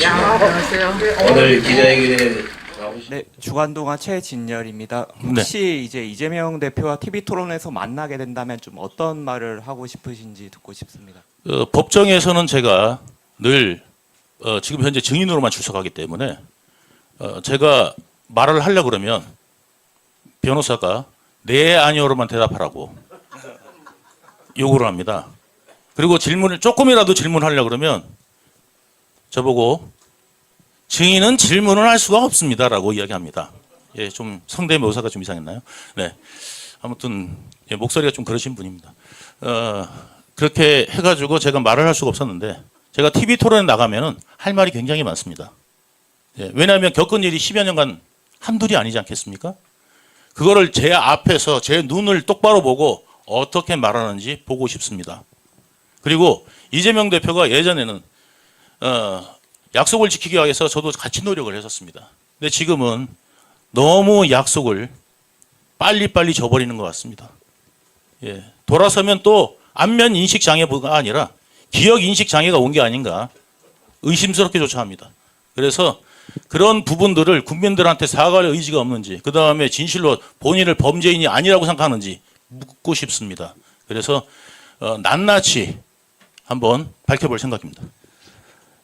나오시죠. 안녕하세요. 오늘 기자회견에 나오시죠. 네, 주간동아 최진열입니다. 혹시 이제 이재명 대표와 TV 토론에서 만나게 된다면 좀 어떤 말을 하고 싶으신지 듣고 싶습니다. 법정에서는 제가 늘 지금 현재 증인으로만 출석하기 때문에 제가 말을 하려고 그러면 변호사가 네 아니오로만 대답하라고 요구를 합니다. 그리고 질문을 조금이라도 질문하려고 그러면 저보고 증인은 질문을 할 수가 없습니다라고 이야기합니다. 예, 좀 성대모사가 좀 이상했나요? 네, 아무튼 예, 목소리가 좀 그러신 분입니다. 그렇게 해가지고 제가 말을 할 수가 없었는데 제가 TV 토론에 나가면은 할 말이 굉장히 많습니다. 예, 왜냐하면 겪은 일이 10여 년간 한둘이 아니지 않겠습니까? 그거를 제 앞에서 제 눈을 똑바로 보고 어떻게 말하는지 보고 싶습니다. 그리고 이재명 대표가 예전에는 약속을 지키기 위해서 저도 같이 노력을 했었습니다. 근데 지금은 너무 약속을 빨리빨리 져버리는 것 같습니다. 예, 돌아서면 또 안면 인식 장애가 아니라 기억 인식 장애가 온 게 아닌가 의심스럽게 조차합니다. 그래서 그런 부분들을 국민들한테 사과할 의지가 없는지, 그 다음에 진실로 본인을 범죄인이 아니라고 생각하는지 묻고 싶습니다. 그래서 낱낱이 한번 밝혀볼 생각입니다.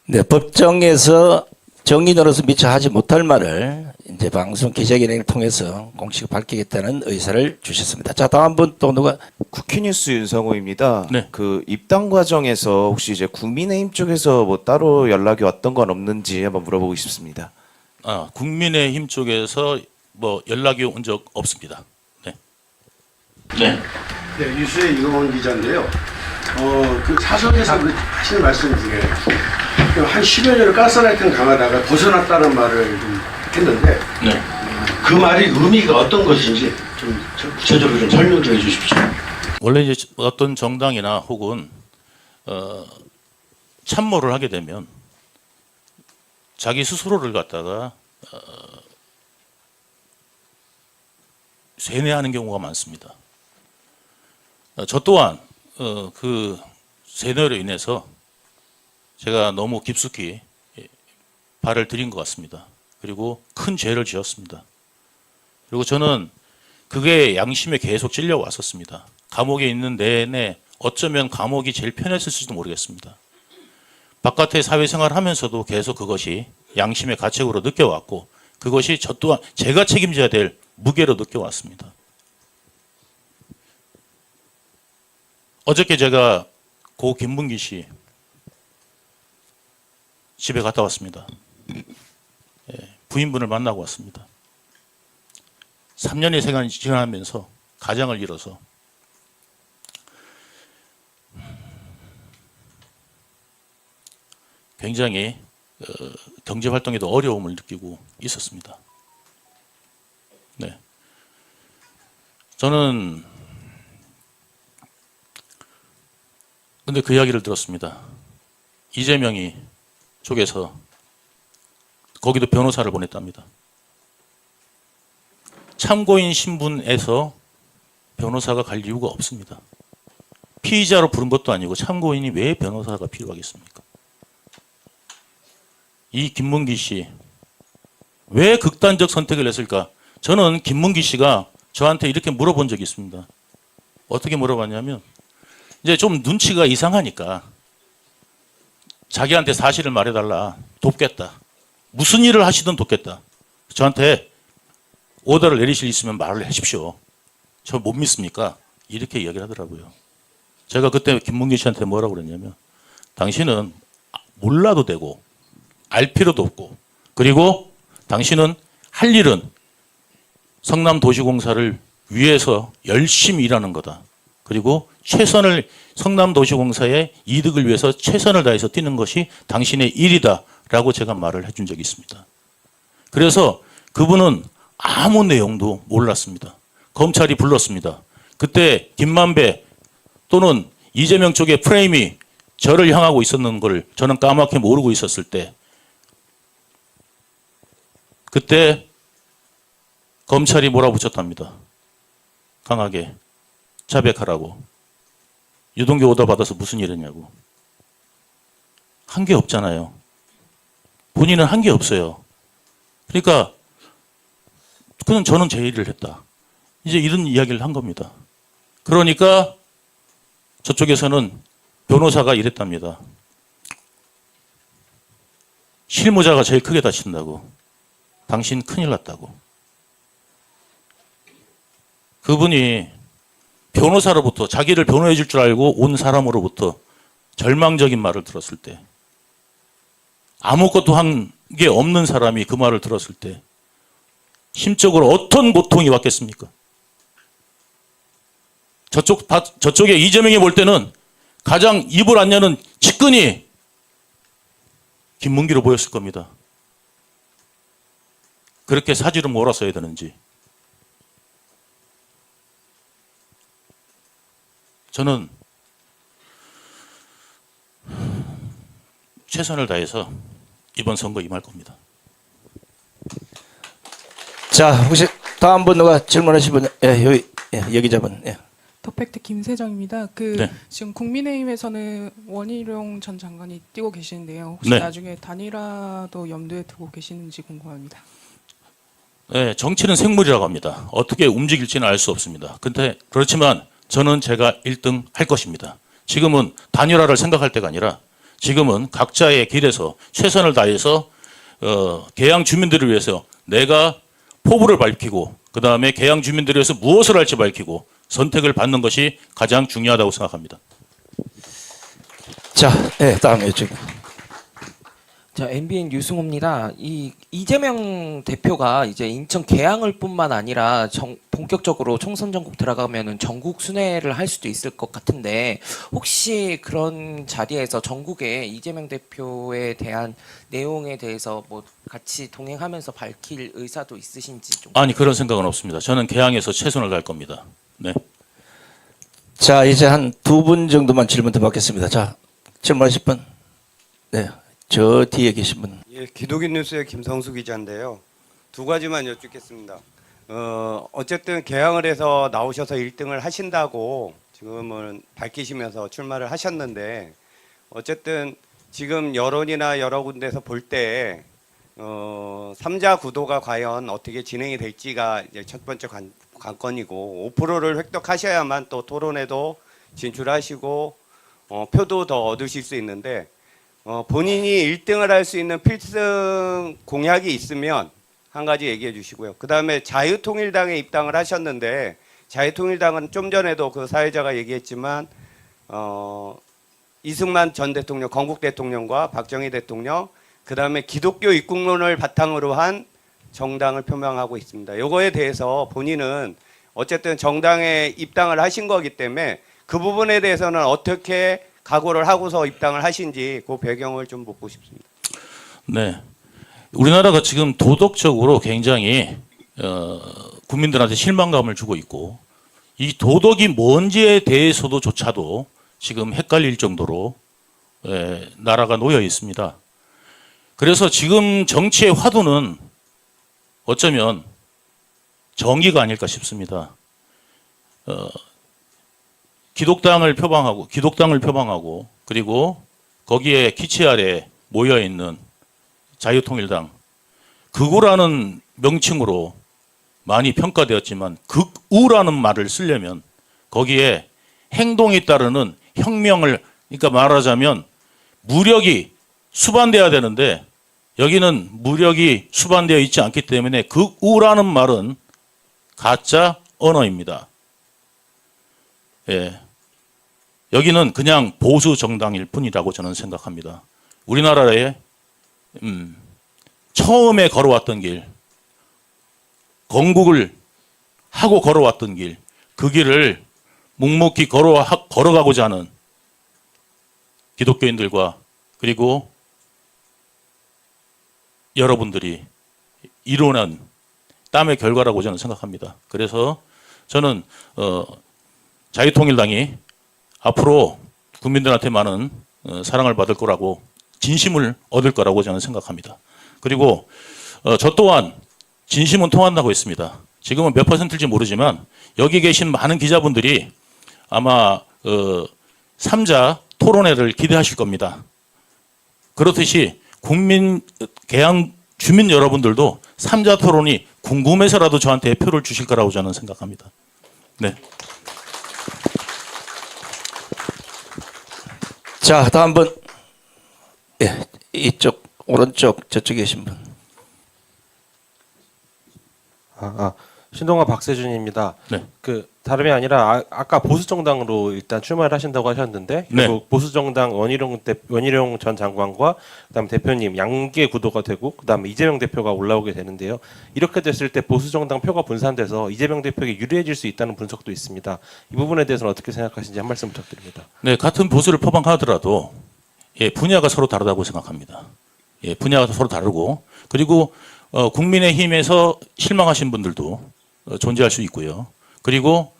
네, 법정에서 정인으로서 미처 하지 못할 말을 이제 방송 기자회견을 통해서 공식 밝히겠다는 의사를 주셨습니다. 자, 다음 분 또 누가? 쿠키뉴스 윤성호입니다. 네. 그 입당 과정에서 혹시 이제 국민의힘 쪽에서 뭐 따로 연락이 왔던 건 없는지 한번 물어보고 싶습니다. 국민의힘 쪽에서 뭐 연락이 온 적 없습니다. 네. 네. 네, 뉴스의 이동원 기자인데요. 그 사석에서 그 하시는 말씀 중에 한 10여 년을 가스라이팅 당하다가 벗어났다는 말을 좀 했는데 네. 그 말이 의미가 어떤 것인지 좀 구체적으로 좀 설명 좀 해주십시오. 원래 이제 어떤 정당이나 혹은 참모를 하게 되면 자기 스스로를 갖다가 세뇌하는 경우가 많습니다. 저 또한 그 세뇌로 인해서 제가 너무 깊숙이 발을 들인 것 같습니다. 그리고 큰 죄를 지었습니다. 그리고 저는 그게 양심에 계속 찔려왔었습니다. 감옥에 있는 내내 어쩌면 감옥이 제일 편했을지도 모르겠습니다. 바깥의 사회생활을 하면서도 계속 그것이 양심의 가책으로 느껴왔고 그것이 저 또한 제가 책임져야 될 무게로 느껴왔습니다. 어저께 제가 고 김문기 씨 집에 갔다 왔습니다. 부인분을 만나고 왔습니다. 3년의 세간이 지나면서 가장을 잃어서 굉장히 경제 활동에도 어려움을 느끼고 있었습니다. 네. 저는 근데 그 이야기를 들었습니다. 이재명이 쪽에서 거기도 변호사를 보냈답니다. 참고인 신분에서 변호사가 갈 이유가 없습니다. 피의자로 부른 것도 아니고 참고인이 왜 변호사가 필요하겠습니까? 이 김문기 씨, 왜 극단적 선택을 했을까? 저는 김문기 씨가 저한테 이렇게 물어본 적이 있습니다. 어떻게 물어봤냐면 이제 좀 눈치가 이상하니까 자기한테 사실을 말해달라. 돕겠다. 무슨 일을 하시든 돕겠다. 저한테 오더를 내리실 있으면 말을 하십시오. 저 못 믿습니까? 이렇게 이야기를 하더라고요. 제가 그때 김문기 씨한테 뭐라고 그랬냐면 당신은 몰라도 되고 알 필요도 없고 그리고 당신은 할 일은 성남도시공사를 위해서 열심히 일하는 거다. 그리고 최선을 성남도시공사의 이득을 위해서 최선을 다해서 뛰는 것이 당신의 일이다라고 제가 말을 해준 적이 있습니다. 그래서 그분은 아무 내용도 몰랐습니다. 검찰이 불렀습니다. 그때 김만배 또는 이재명 쪽의 프레임이 저를 향하고 있었는 걸 저는 까맣게 모르고 있었을 때 그때 검찰이 몰아붙였답니다. 강하게 자백하라고. 유동규 오더 받아서 무슨 일 했냐고. 한 게 없잖아요. 본인은 한 게 없어요. 그러니까 그냥 저는 제 일을 했다. 이제 이런 이야기를 한 겁니다. 그러니까 저쪽에서는 변호사가 이랬답니다. 실무자가 제일 크게 다친다고. 당신 큰일 났다고. 그분이 변호사로부터 자기를 변호해 줄 줄 알고 온 사람으로부터 절망적인 말을 들었을 때, 아무것도 한 게 없는 사람이 그 말을 들었을 때 심적으로 어떤 고통이 왔겠습니까? 저쪽에 이재명이 볼 때는 가장 입을 안 여는 측근이 김문기로 보였을 겁니다. 그렇게 사지를 몰았어야 되는지. 저는 최선을 다해서 이번 선거 임할 겁니다. 자, 혹시 다음 분 누가 질문하실 분? 여기자분. 더팩트 김세정입니다. 네. 지금 국민의힘에서는 원희룡 전 장관이 뛰고 계시는데요. 혹시 네. 나중에 단일화도 염두에 두고 계시는지 궁금합니다. 네, 정치는 생물이라고 합니다. 어떻게 움직일지는 알 수 없습니다. 근데 그렇지만 저는 제가 1등 할 것입니다. 지금은 단일화를 생각할 때가 아니라 지금은 각자의 길에서 최선을 다해서 계양 주민들을 위해서 내가 포부를 밝히고 그 다음에 계양 주민들을 위해서 무엇을 할지 밝히고 선택을 받는 것이 가장 중요하다고 생각합니다. 자, 다음에 이쪽. 자, MBN 유승호입니다. 이재명 대표가 이제 인천 계양을 뿐만 아니라 본격적으로 총선 전국 들어가면은 전국 순회를 할 수도 있을 것 같은데 혹시 그런 자리에서 전국에 이재명 대표에 대한 내용에 대해서 뭐 같이 동행하면서 밝힐 의사도 있으신지 좀. 아니, 그런 생각은 없습니다. 저는 계양에서 최선을 다할 겁니다. 네. 자, 이제 한 두 분 정도만 질문 더 받겠습니다. 자, 질문하실 분. 네. 저 뒤에 계신 분. 예, 기독인 뉴스의 김성수 기자인데요. 두 가지만 여쭙겠습니다. 어쨌든 개항을 해서 나오셔서 1등을 하신다고 지금은 밝히시면서 출마를 하셨는데 어쨌든 지금 여론이나 여러 군데서 볼 때 3자 구도가 과연 어떻게 진행이 될지가 이제 첫 번째 관건이고 5%를 획득하셔야만 또 토론에도 진출하시고 표도 더 얻으실 수 있는데 본인이 1등을 할 수 있는 필승 공약이 있으면 한 가지 얘기해 주시고요. 그 다음에 자유통일당에 입당을 하셨는데 자유통일당은 좀 전에도 그 사회자가 얘기했지만 이승만 전 대통령, 건국 대통령과 박정희 대통령, 그 다음에 기독교 입국론을 바탕으로 한 정당을 표명하고 있습니다. 이거에 대해서 본인은 어쨌든 정당에 입당을 하신 거기 때문에 그 부분에 대해서는 어떻게 각오를 하고서 입당을 하신지 그 배경을 좀 묻고 싶습니다. 네. 우리나라가 지금 도덕적으로 굉장히 국민들한테 실망감을 주고 있고 이 도덕이 뭔지에 대해서도 조차도 지금 헷갈릴 정도로 나라가 놓여 있습니다. 그래서 지금 정치의 화두는 어쩌면 정의가 아닐까 싶습니다. 기독당을 표방하고 그리고 거기에 기치 아래 모여 있는 자유통일당, 극우라는 명칭으로 많이 평가되었지만 극우라는 말을 쓰려면 거기에 행동이 따르는 혁명을, 그러니까 말하자면 무력이 수반돼야 되는데 여기는 무력이 수반되어 있지 않기 때문에 극우라는 말은 가짜 언어입니다. 예. 여기는 그냥 보수 정당일 뿐이라고 저는 생각합니다. 우리나라에 처음에 걸어왔던 길, 건국을 하고 걸어왔던 길, 그 길을 묵묵히 걸어가고자 하는 기독교인들과 그리고 여러분들이 이뤄낸 땀의 결과라고 저는 생각합니다. 그래서 저는 자유통일당이 앞으로 국민들한테 많은 사랑을 받을 거라고, 진심을 얻을 거라고 저는 생각합니다. 그리고 저 또한 진심은 통한다고 했습니다. 지금은 몇 퍼센트일지 모르지만 여기 계신 많은 기자분들이 아마 3자 토론회를 기대하실 겁니다. 그렇듯이 국민 개항 주민 여러분들도 3자 토론이 궁금해서라도 저한테 표를 주실 거라고 저는 생각합니다. 네. 자, 다음 분. 예, 이쪽 오른쪽 저쪽에 계신 분. 신동아 박세준입니다. 네. 그 다름이 아니라 아까 보수 정당으로 일단 출마를 하신다고 하셨는데 네. 결국 보수 정당 원희룡 전 장관과 그다음 대표님 양계 구도가 되고 그다음에 이재명 대표가 올라오게 되는데요. 이렇게 됐을 때 보수 정당 표가 분산돼서 이재명 대표에게 유리해질 수 있다는 분석도 있습니다. 이 부분에 대해서는 어떻게 생각하시는지 한 말씀 부탁드립니다. 네, 같은 보수를 포방하더라도 예, 분야가 서로 다르다고 생각합니다. 예, 분야가 서로 다르고 그리고 국민의힘에서 실망하신 분들도 존재할 수 있고요. 그리고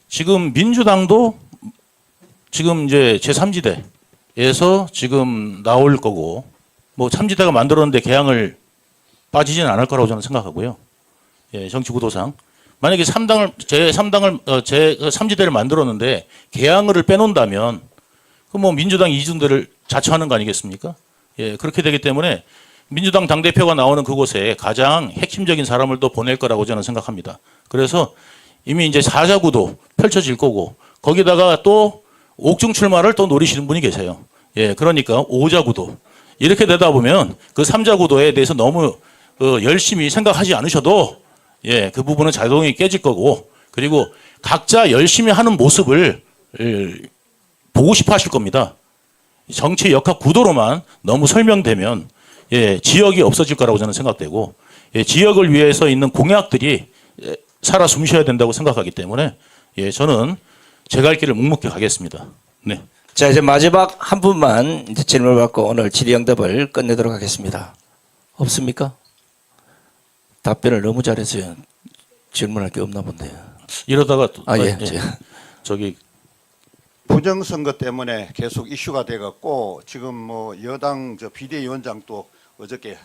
지금 민주당도 지금 이제 제3지대에서 지금 나올 거고 뭐 3지대가 만들었는데 개항을 빠지지는 않을 거라고 저는 생각하고요. 예, 정치 구도상 만약에 제3지대를 만들었는데 개항을 빼놓는다면 그 뭐 민주당 이중대를 자처하는 거 아니겠습니까? 예, 그렇게 되기 때문에 민주당 당대표가 나오는 그곳에 가장 핵심적인 사람을 또 보낼 거라고 저는 생각합니다. 그래서 이미 이제 4자 구도 펼쳐질 거고 거기다가 또 옥중 출마를 또 노리시는 분이 계세요. 예, 그러니까 5자 구도. 이렇게 되다 보면 그 3자 구도에 대해서 너무 열심히 생각하지 않으셔도 예, 그 부분은 자동이 깨질 거고 그리고 각자 열심히 하는 모습을 보고 싶어 하실 겁니다. 정치 역학 구도로만 너무 설명되면 예, 지역이 없어질 거라고 저는 생각되고 예, 지역을 위해서 있는 공약들이 살아 숨쉬어야 된다고 생각하기 때문에 예, 저는 제 갈 길을 묵묵히 가겠습니다. 네. 자, 이제 마지막 한 분만 이제 질문을 받고 오늘 질의응답을 끝내도록 하겠습니다. 없습니까? 답변을 너무 잘해서요. 질문할 게 없나 본데요. 이러다가 또, 예. 저기 부정선거 때문에 계속 이슈가 돼갖고 지금 뭐 여당 비대위원장도 어저께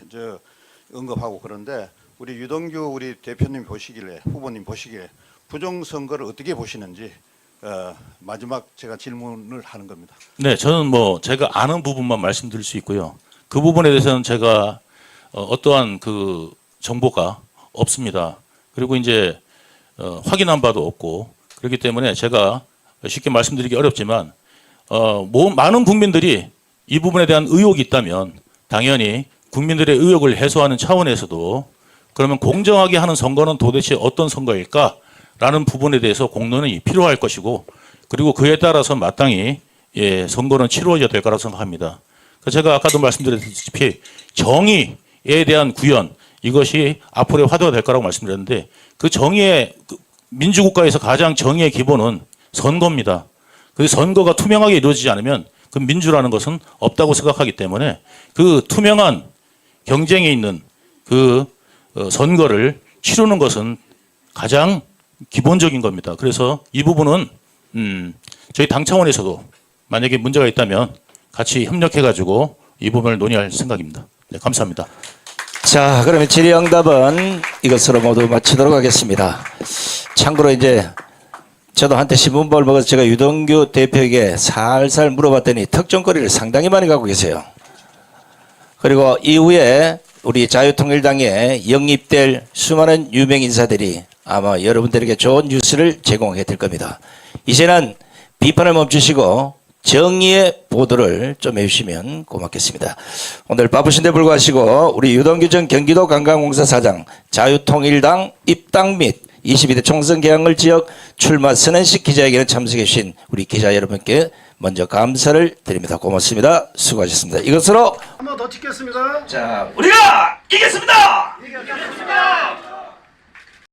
언급하고 그런데 우리 유동규 우리 대표님 보시길래 후보님 보시기에 부정선거를 어떻게 보시는지 마지막 제가 질문을 하는 겁니다. 네, 저는 뭐 제가 아는 부분만 말씀드릴 수 있고요. 그 부분에 대해서는 제가 어떠한 그 정보가 없습니다. 그리고 이제 확인한 바도 없고 그렇기 때문에 제가 쉽게 말씀드리기 어렵지만 많은 국민들이 이 부분에 대한 의혹이 있다면 당연히 국민들의 의혹을 해소하는 차원에서도 그러면 공정하게 하는 선거는 도대체 어떤 선거일까라는 부분에 대해서 공론이 필요할 것이고 그리고 그에 따라서 마땅히 예, 선거는 치루어져야 될 거라고 생각합니다. 제가 아까도 말씀드렸다시피 정의에 대한 구현 이것이 앞으로의 화두가 될 거라고 말씀드렸는데 그 정의의 민주국가에서 가장 정의의 기본은 선거입니다. 그 선거가 투명하게 이루어지지 않으면 그 민주라는 것은 없다고 생각하기 때문에 그 투명한 경쟁에 있는 그 선거를 치르는 것은 가장 기본적인 겁니다. 그래서 이 부분은 저희 당 차원에서도 만약에 문제가 있다면 같이 협력해가지고 이 부분을 논의할 생각입니다. 네, 감사합니다. 자, 그러면 질의응답은 이것으로 모두 마치도록 하겠습니다. 참고로 이제 저도 한때 신문법을 먹어서 제가 유동규 대표에게 살살 물어봤더니 특종거리를 상당히 많이 갖고 계세요. 그리고 이후에 우리 자유통일당에 영입될 수많은 유명 인사들이 아마 여러분들에게 좋은 뉴스를 제공해 드릴 겁니다. 이제는 비판을 멈추시고 정의의 보도를 좀 해주시면 고맙겠습니다. 오늘 바쁘신데 불구하시고 우리 유동규 전 경기도 관광공사 사장 자유통일당 입당 및 22대 총선 개항을 지역 출마 선언식 기자회견에 참석해 주신 우리 기자 여러분께 먼저 감사를 드립니다. 고맙습니다. 수고하셨습니다. 이것으로 한 번 더 찍겠습니다. 자, 우리가 이겼습니다. 이겼습니다.